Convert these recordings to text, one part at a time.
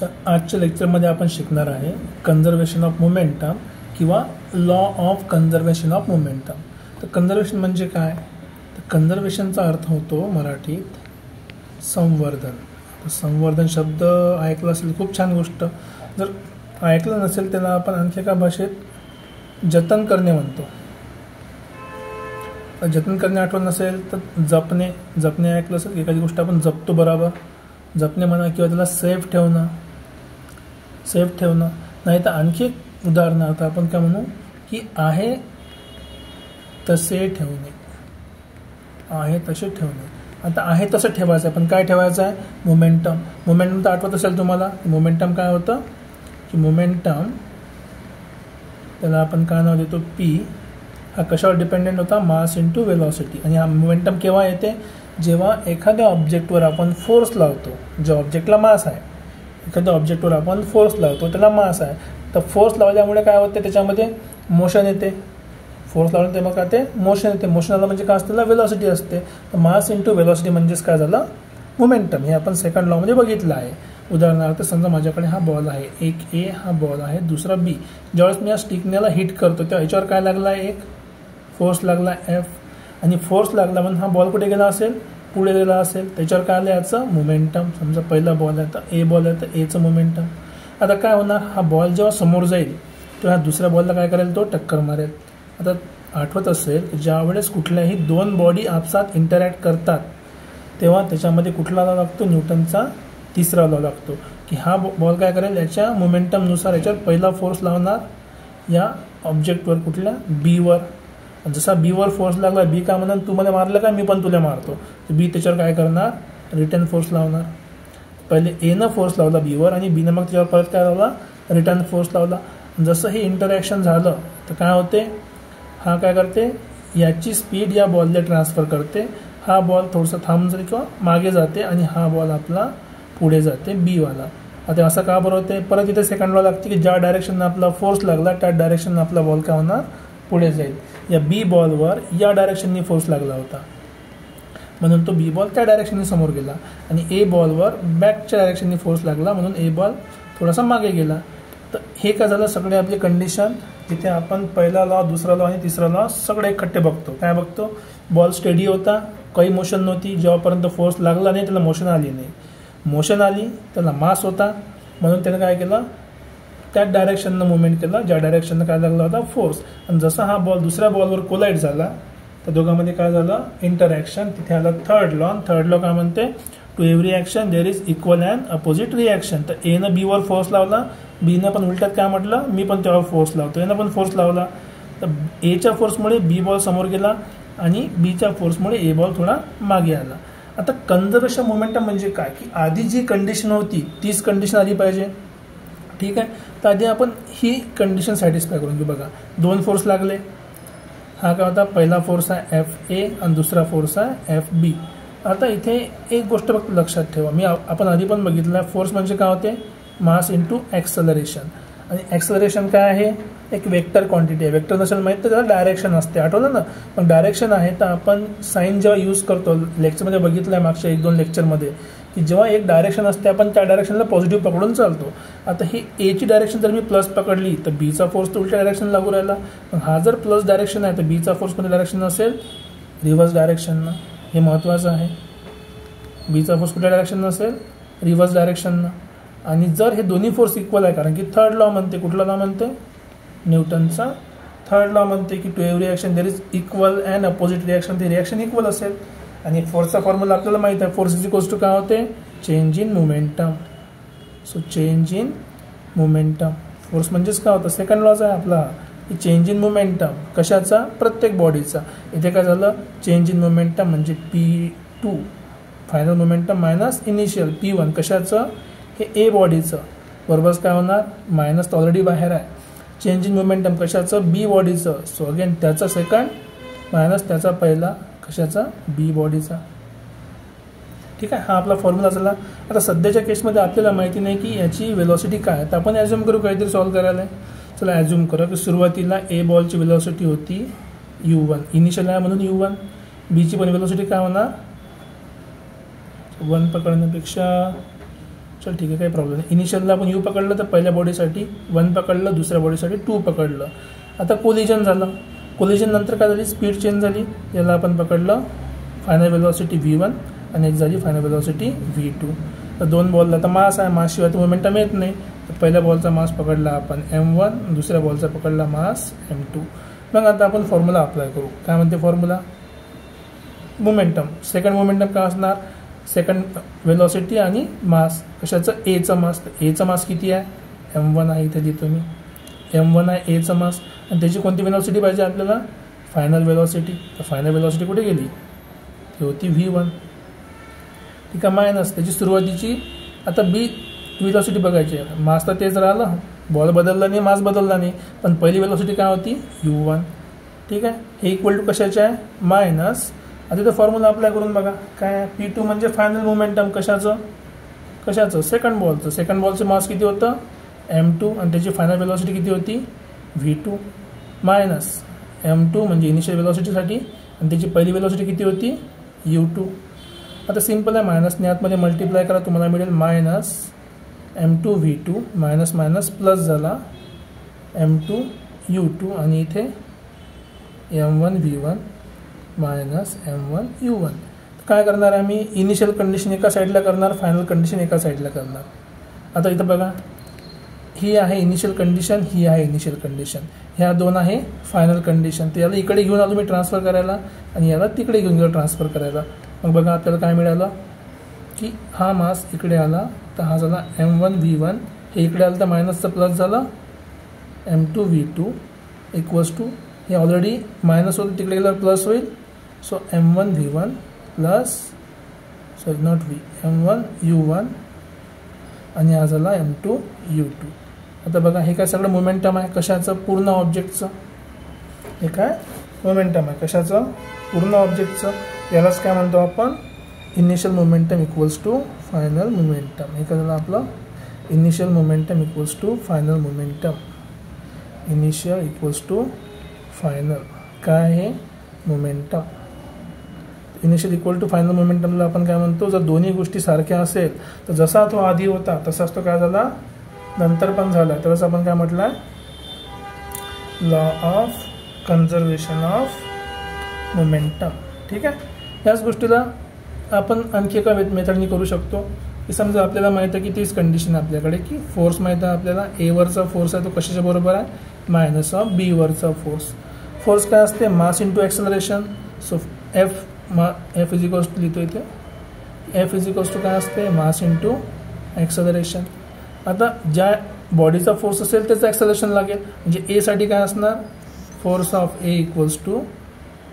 तर आजच्या लेक्चरमध्ये आपण शिकणार आहे कन्झर्वेशन ऑफ मोमेंटम किंवा law of conservation of momentum. तर कन्झर्वेशन म्हणजे काय? तर कन्झर्वेशनचा अर्थ होतो मराठीत संवर्धन. तर संवर्धन शब्द ऐकला असेल, खूप छान गोष्ट. जर ऐकलं नसेल त्याला आपण आणखी एका भाषेत जतन करणे म्हणतो. जतन करणे आठवण नसेल तर जपणे ऐकलं असेल. एखादी गोष्ट आपण जपतो, बरोबर, जपणे म्हणा, किंवा त्याला सेफ ठेवणं. नाही तर आणखी एक उदाहरणार्थ आपण काय म्हणू की आहे तसे ठेवणे. आता आहे तसं ठेवायचं आहे, पण काय ठेवायचं आहे? मोमेंटम तर आठवत असेल तुम्हाला. मोमेंटम काय होतं की मोमेंटम त्याला आपण काय नाव देतो? पी. हा कशावर डिपेंडेंट होता? Mass into velocity. आणि हा मोमेंटम केव्हा येते? जेव्हा एखाद्या ऑब्जेक्टवर आपण फोर्स लावतो. ज्या ऑब्जेक्टला मास आहे, एखाद्या ऑब्जेक्टवर आपण फोर्स लावतो, त्याला मास आहे. तर फोर्स लावल्यामुळे काय होते? त्याच्यामध्ये मोशन येते. फोर्स लावल्याने तेव्हा काय ते मोशन येते. मोशन आलं म्हणजे काय असतं? त्याला वेलॉसिटी असते. तर मास इंटू वेलॉसिटी म्हणजेच काय झालं? मोमेंटम. हे आपण सेकंड लॉमध्ये बघितलं आहे. उदाहरणार्थ समजा माझ्याकडे हा बॉल आहे, एक ए हा बॉल आहे, दुसरा बी. ज्यावेळेस मी या स्टिकनेला हिट करतो तेव्हा याच्यावर काय लागला? एक फोर्स लागला एफ. आणि फोर्स लागला म्हणून हा बॉल कुठे गेला असेल? पुढे गेला असेल. त्याच्यावर काय आलं? याचं मोमेंटम. समजा पहिला बॉल आहे तर ए बॉल आहे तर एचं मोमेंटम. आता काय होणार? हा बॉल जेव्हा समोर जाईल तेव्हा हा दुसऱ्या बॉलला काय करेल? तो टक्कर मारेल. आता आठवत असेल की ज्यावेळेस कुठल्याही दोन बॉडी आपसात इंटरॅक्ट करतात तेव्हा त्याच्यामध्ये कुठला लॉ लागतो? न्यूटनचा तिसरा लॉ लागतो. की हा बॉल काय करेल? याच्या मोमेंटमनुसार याच्यावर पहिला फोर्स लावणार या ऑब्जेक्टवर, कुठल्या? बीवर. जसा बीवर फोर्स लागला, बी काय म्हणणार? तू मला मारलं का? मी पण तुला मारतो. तर बी त्याच्यावर काय करणार? रिटर्न फोर्स लावणार. पहिले एनं फोर्स लावला बीवर आणि बीनं मग त्याच्यावर परत काय लावला? रिटर्न फोर्स लावला. जसं हे इंटरॅक्शन झालं तर काय होते? हा काय करते? याची स्पीड या बॉलला ट्रान्सफर करते. हा बॉल थोडंसं थांबून जाते किंवा मागे जाते आणि हा बॉल आपला पुढे जाते, बीवाला. आता असं का बरं होते? परत इथे सेकंड लॉ लागते की ज्या डायरेक्शननं आपला फोर्स लागला त्या डायरेक्शननं आपला बॉल काय होणार? पुढे जाईल. या बी बॉलवर या डायरेक्शननी फोर्स लागला होता म्हणून तो बी बॉल त्या डायरेक्शनने समोर गेला. आणि ए बॉलवर बॅकच्या डायरेक्शनने फोर्स लागला म्हणून ए बॉल थोडासा मागे गेला. तर हे काय झालं? सगळे आपली कंडिशन जिथे आपण पहिला लॉ, दुसरा लॉ आणि तिसरा लॉ सगळे इकट्ठे बघतो. काय बघतो? बॉल स्टेडी होता, काही मोशन नव्हती. जेव्हापर्यंत फोर्स लागला नाही त्याला मोशन आली नाही. मोशन आली त्याला मास होता म्हणून त्याने काय केलं? त्याच डायरेक्शननं मुवमेंट केला ज्या डायरेक्शननं काय लागला होता? फोर्स. आणि जसा हा बॉल दुसऱ्या बॉलवर कोलाइड झाला तर दोघांमध्ये काय झालं? इंटरॅक्शन. तिथे आला थर्ड लॉ. थर्ड लॉ काय म्हणते? To every action there is equal and opposite reaction. तर एनं बीवर फोर्स लावला, बीनं पण उलट्यात काय म्हटलं? मी पण तेव्हा फोर्स लावतो. एनं पण फोर्स लावला तर एच्या फोर्समुळे बी बॉल समोर गेला आणि बीच्या फोर्समुळे ए बॉल थोडा मागे आला. आता कन्झर्वेशन मोमेंटम म्हणजे काय? की आधी जी कंडिशन होती तीच कंडिशन आली पाहिजे. ठीक आहे. तर आधी आपण ही कंडिशन सॅटिस्फाय करून घेऊ. बघा, दोन फोर्स लागले. हा काय होता? पहिला फोर्स आहे एफ ए आणि दुसरा फोर्स आहे एफ बी. आता इथे एक गोष्ट फक्त लक्षात ठेवा. आपण आधी पण बघितलं, फोर्स म्हणजे काय होते? Mass into acceleration. आणि ॲक्सलरेशन काय आहे? एक वेक्टर क्वांटिटी आहे. वेक्टर नसेल माहीत तर त्याला डायरेक्शन असते, आठवलं ना? पण डायरेक्शन आहे तर आपण साईन जेव्हा यूज करतो, लेक्चरमध्ये बघितलं आहे मागच्या 1-2 लेक्चरमध्ये, की जेव्हा एक डायरेक्शन असते आपण त्या डायरेक्शनला पॉझिटिव्ह पकडून चालतो. आता ही एची डायरेक्शन जर मी प्लस पकडली तर बीचा फोर्स तर उलट्या डायरेक्शन लागू राहिला. पण हा जर प्लस डायरेक्शन आहे तर बीचा फोर्स कोणत्या डायरेक्शन असेल? रिव्हर्स डायरेक्शननं. हे महत्त्वाचं आहे. बीचा फोर्स कुठल्या डायरेक्शन असेल? रिव्हर्स डायरेक्शननं. आणि जर हे दोन्ही फोर्स इक्वल आहे, कारण की थर्ड लॉ म्हणते, कुठला लॉ म्हणते? न्यूटनचा थर्ड लॉ म्हणते की to every action there is equal and opposite reaction. ते रिॲक्शन इक्वल असेल. आणि फोर्सचा फॉर्म्युला आपल्याला माहिती आहे. फोर्स इज इक्वल्स टू काय होते? Change in momentum. So change in momentum. Force म्हणजेच काय होतं? सेकंड लॉज आहे आपला की चेंज इन मोमेंटम. कशाचा? प्रत्येक बॉडीचा. इथे काय झालं? चेंज इन मोमेंटम म्हणजे P2 final momentum minus initial P1. कशाचं? हे ए बॉडीचं. बरोबर काय होणार? मायनस तर ऑलरेडी बाहेर आहे. चेंज इन मोमेंटम कशाचं? बी बॉडीचं. सो अगेन त्याचा सेकंड मायनस त्याचा पहिला. कशाचा? बी बॉडीचा. ठीक आहे. हा आपला फॉर्म्युला झाला. आता सध्याच्या केसमध्ये आपल्याला माहिती नाही की याची वेलॉसिटी काय आहे, तर आपण ॲज्युम करू काहीतरी सॉल्व करायला. चला ॲज्युम करू की सुरुवातीला ए बॉलची वेलॉसिटी होती U1, इनिशियल आहे म्हणून U1. बीची पण वेलॉसिटी काय होणार? 1 पकडण्यापेक्षा चल ठीक आहे, काही प्रॉब्लेम नाही. इनिशियलला आपण यू पकडलं तर पहिल्या बॉडीसाठी 1 पकडलं, दुसऱ्या बॉडीसाठी 2 पकडलं. आता कोलिजन झालं. कोलिजन नंतर काय झाली, स्पीड चेंज झाली. याला आपण पकडलं फायनल वेलोसिटी v1 आणि एक झाली फायनल वेलोसिटी v2. तर दोन बॉलला तर मास आहे, मासशिवाय तर मोमेंटम येत नाही. तर पहिल्या बॉलचा मास पकडला आपण m1, दुसऱ्या बॉलचा पकडला मास m2. मग आता आपण फॉर्म्युला अप्लाय करू. काय म्हणते फॉर्म्युला, मोमेंटम. सेकंड मोमेंटम काय असणार, सेकंड वेलोसिटी आणि मास. कशाचं, एचं मास. तर एचं मास किती आहे, m1 आहे, इथे लिहितो मी. m1 आहे एचं मास. आणि त्याची कोणती वेलोसिटी पाहिजे आपल्याला, फायनल वेलोसिटी. तर फायनल वेलोसिटी कुठे गेली, ती होती v1. ठीक आहे, मायनस त्याची सुरुवातीची. आता बी वेलोसिटी बघायची आहे. मास तर तेच राहिलं, बॉल बदलला नाही, मास बदलला नाही, पण पहिली वेलोसिटी काय होती, u1. ठीक आहे, हे इक्वल टू कशाचे आहे, मायनस. आता इथं फॉर्म्युला अप्लाय करून बघा. काय, P2 म्हणजे फायनल मोमेंटम. कशाचं सेकंड बॉलचं. सेकंड बॉलचं मास किती होतं, m2, आणि त्याची फायनल वेलोसिटी किती होती, v2, मायनस m2 म्हणजे इनिशियल वेलोसिटीसाठी, आणि त्याची पहिली वेलोसिटी किती होती, u2. आता सिम्पल आहे, मायनसने आतमध्ये मल्टिप्लाय करा, तुम्हाला मिळेल minus m2 v2 minus minus plus झाला m2 u2, आणि इथे m1 v1 minus m1 u1. काय करणार आम्ही, इनिशियल कंडिशन एका साईडला करणार, फायनल कंडिशन एका साईडला करणार. आता इथं बघा, ही आहे इनिशियल कंडिशन, ही आहे इनिशियल कंडिशन, ह्या दोन आहे फायनल कंडिशन. तर याला इकडे घेऊन आलो मी ट्रान्सफर करायला, आणि याला तिकडे घेऊन गेलो ट्रान्सफर करायला. मग बघा आपल्याला काय मिळालं, की हा मास इकडे आला, तर हा झाला m1 v1, हे इकडे आलं तर मायनसचा प्लस झाला m2 v2 इक्वल्स टू, हे ऑलरेडी मायनस होतं, तिकडे गेल्यावर प्लस होईल. So m1 v1 plus, sorry not v, m1 u1, आणि हा झाला m2 u2. आता बघा हे काय सगळं मोमेंटम आहे, कशाचं, पूर्ण ऑब्जेक्टचं. हे काय मोमेंटम आहे, कशाचं, पूर्ण ऑब्जेक्टचं. यालाच काय म्हणतो आपण, initial momentum equals to final momentum. हे काय झालं आपलं, initial momentum equals to final momentum. Initial equals to final काय आहे, momentum. Initial equal to final मोमेंटमला आपण काय म्हणतो, जर दोन्ही गोष्टी सारख्या असेल तर जसा तो आधी होता तसाच तो काय झाला, नंतर पण झाला. त्यावेळेस आपण काय म्हटलं, law of conservation of momentum. ठीक आहे, याच गोष्टीला आपण आणखी एका मेथडनी करू शकतो. की समजा आपल्याला माहीत आहे की तीच कंडिशन आपल्याकडे, की फोर्स माहीत आहे आपल्याला, ए वरचा फोर्स आहे तो कशाच्या बरोबर आहे, मायनस ऑफ बी वरचा फोर्स. फोर्स काय असते, mass into acceleration. So F is equals to लिहितो इथे, एफ इज इक्वल्स टू काय असते, मास इंटू ॲक्सेलरेशन. आता ज्या बॉडीचा फोर्स असेल त्याचं ॲक्सेलरेशन लागेल. म्हणजे ए साठी काय असणार, force of a equals to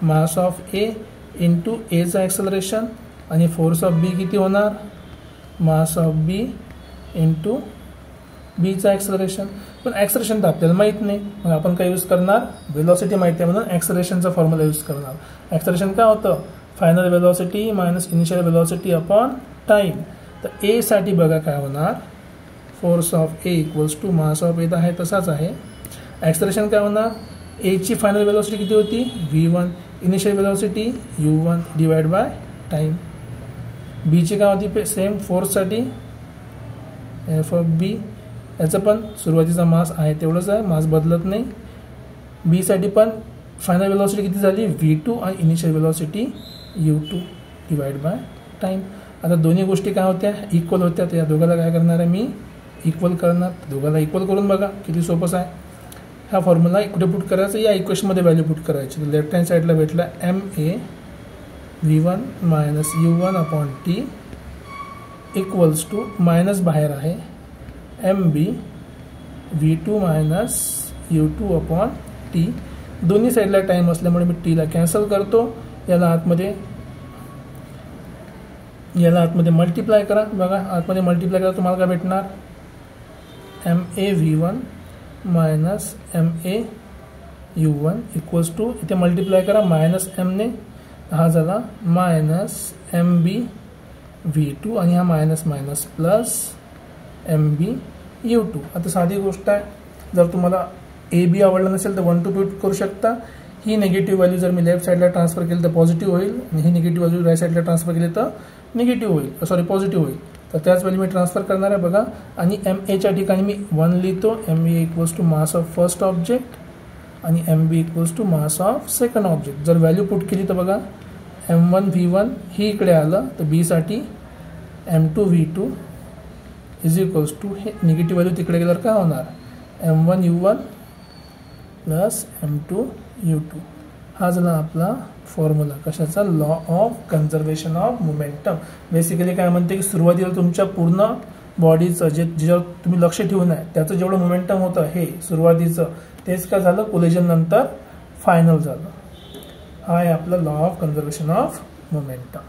mass of a into एचं ॲक्सेलरेशन, आणि फोर्स ऑफ बी किती होणार, मास ऑफ बी इंटू बीचं ॲक्सेलरेशन. पण ॲक्सेलरेशन तर आपल्याला माहीत नाही, मग आपण काय यूज करणार, वेलॉसिटी माहिती आहे म्हणून ॲक्सेलरेशनचा फॉर्म्युला यूज करणार. ॲक्सेलरेशन काय होतं, final velocity minus initial velocity upon time. तर ए साठी बघा काय होणार, force of a equals to mass of a आहे तसाच आहे. ॲक्सेलरेशन काय होणार, एची फायनल वेलॉसिटी किती होती, v1, initial velocity u1 divide by time. बीची काय होती सेम, फोर्ससाठी एफ ऑफ बी, याचं पण सुरुवातीचा मास आहे तेवढंच आहे, मास बदलत नाही. बीसाठी पण फायनल वेलॉसिटी किती झाली, v2, आणि initial velocity u2 divide by time. आता दोन्ही गोष्टी काय होत्या, इक्वल होत्या. तर या दोघाला काय करणार आहे मी, इक्वल करणार. दोघाला इक्वल करून बघा किती सोपंच आहे. हा फॉर्म्युला कुठे पुट करायचा, या इक्वेशनमध्ये व्हॅल्यू पुट करायची. तर लेफ्ट हँड साईडला भेटला ma v1 minus u1 upon T equals to, minus बाहेर आहे, mb v2 minus u2 upon T. दोन्ही साईडला टाईम असल्यामुळे मी टीला कॅन्सल करतो. याला आतमध्ये मल्टिप्लाय करा. बघा आतमध्ये मल्टिप्लाय करा, तुम्हाला काय भेटणार, ma v1 minus ma u1 equals to, इथे मल्टिप्लाय करा मायनस mने, हा झाला मायनस mb v2, आणि हा minus minus plus mb u2. आता साधी गोष्ट आहे, जर तुम्हाला ए बी आवडलं नसेल तर 1 to पुट करू शकता. ही नेगेटिव्ह व्हॅल्यू जर मी लेफ्ट साईडला ट्रान्सफर केली तर पॉझिटिव्ह होईल, आणि ही नेगेटिव्ह व्हॅल्यू राईट साईडला ट्रान्सफर केली तर निगेटिव्ह होईल, सॉरी पॉझिटिव्ह होईल. तर त्याच व्हॅल्यू मी ट्रान्सफर करणार आहे बघा. आणि MA च्या ठिकाणी मी 1 लिहितो. MA equals to mass of first object आणि MB equals to mass of second object. जर व्हॅल्यू पुट केली तर बघा M1 V1 ही इकडे आलं, तर B साठी M2 V2 is equals to, हे निगेटिव्ह व्हॅल्यू तिकडे गेल्यावर काय होणार, M1 U1 plus M2 U2. हा झाला आपला फॉर्म्युला कशाचा, law of conservation of momentum. Basically काय म्हणते की सुरुवातीला तुमच्या पूर्ण बॉडीचं ज्याच्यावर तुम्ही लक्ष ठेवून आहे त्याचं जेवढं मोमेंटम होतं हे सुरुवातीचं, तेच काय झालं कोलिजन नंतर फायनल झालं. हा आहे आपला law of conservation of momentum.